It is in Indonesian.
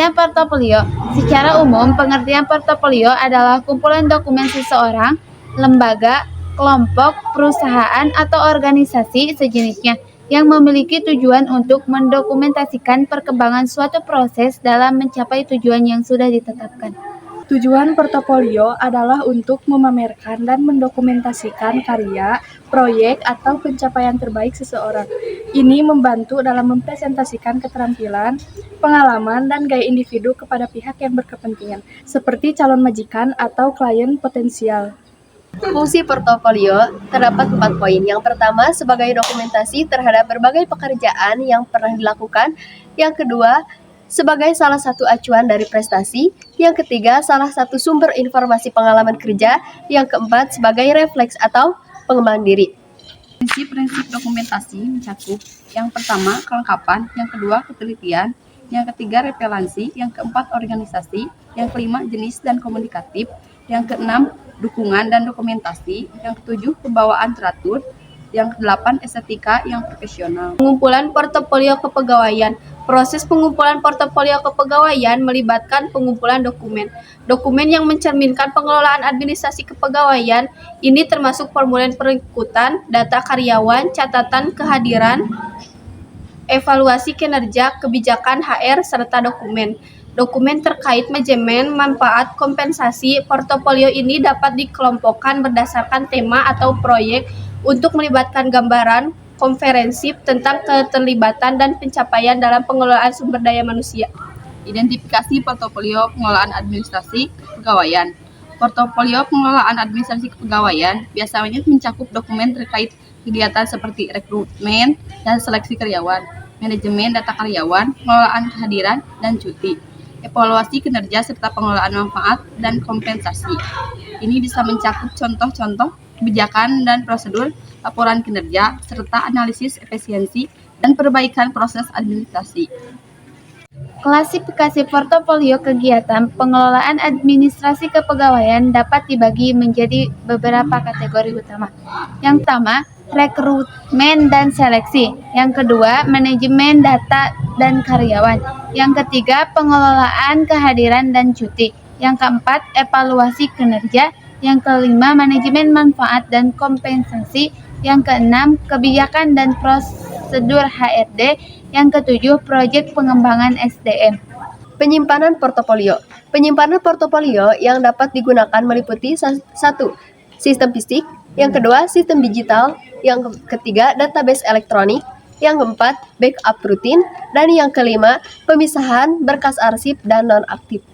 Pengertian portofolio. Secara umum, pengertian portofolio adalah kumpulan dokumen seseorang, lembaga, kelompok, perusahaan, atau organisasi sejenisnya yang memiliki tujuan untuk mendokumentasikan perkembangan suatu proses dalam mencapai tujuan yang sudah ditetapkan. Tujuan portofolio adalah untuk memamerkan dan mendokumentasikan karya, proyek, atau pencapaian terbaik seseorang. Ini membantu dalam mempresentasikan keterampilan, pengalaman, dan gaya individu kepada pihak yang berkepentingan, seperti calon majikan atau klien potensial. Fungsi portofolio terdapat 4 poin. Yang pertama, sebagai dokumentasi terhadap berbagai pekerjaan yang pernah dilakukan. Yang kedua, sebagai salah satu acuan dari prestasi. Yang ketiga, salah satu sumber informasi pengalaman kerja. Yang keempat, sebagai refleks atau pengembangan diri. Prinsip-prinsip dokumentasi mencakup yang pertama, kelengkapan, yang kedua, ketelitian, yang ketiga, referensi, yang keempat, organisasi, yang kelima, jenis dan komunikatif, yang keenam, dukungan dan dokumentasi, yang ketujuh, pembawaan teratur, yang kedelapan, estetika yang profesional. Pengumpulan portofolio kepegawaian. Proses pengumpulan portofolio kepegawaian melibatkan pengumpulan dokumen. Dokumen yang mencerminkan pengelolaan administrasi kepegawaian ini termasuk formulir pengikutan, data karyawan, catatan kehadiran, evaluasi kinerja, kebijakan HR, serta dokumen. Dokumen terkait manajemen, manfaat, kompensasi. Portofolio ini dapat dikelompokkan berdasarkan tema atau proyek untuk melibatkan gambaran komprehensif tentang keterlibatan dan pencapaian dalam pengelolaan sumber daya manusia. Identifikasi portofolio pengelolaan administrasi kepegawaian. Portofolio pengelolaan administrasi kepegawaian biasanya mencakup dokumen terkait kegiatan seperti rekrutmen dan seleksi karyawan, manajemen data karyawan, pengelolaan kehadiran dan cuti, evaluasi kinerja serta pengelolaan manfaat dan kompensasi. Ini bisa mencakup contoh-contoh kebijakan dan prosedur, laporan kinerja, serta analisis efisiensi dan perbaikan proses administrasi. Klasifikasi portofolio kegiatan pengelolaan administrasi kepegawaian dapat dibagi menjadi beberapa kategori utama. Yang pertama, rekrutmen dan seleksi. Yang kedua, manajemen data dan karyawan. Yang ketiga, pengelolaan kehadiran dan cuti. Yang keempat, evaluasi kinerja. Yang kelima, manajemen manfaat dan kompensasi. Yang keenam, kebijakan dan prosedur HRD. Yang ketujuh, proyek pengembangan SDM. Penyimpanan portofolio. Penyimpanan portofolio yang dapat digunakan meliputi 1. Sistem fisik, yang kedua sistem digital, yang ketiga database elektronik, yang keempat backup rutin, dan yang kelima pemisahan berkas arsip dan non-aktif.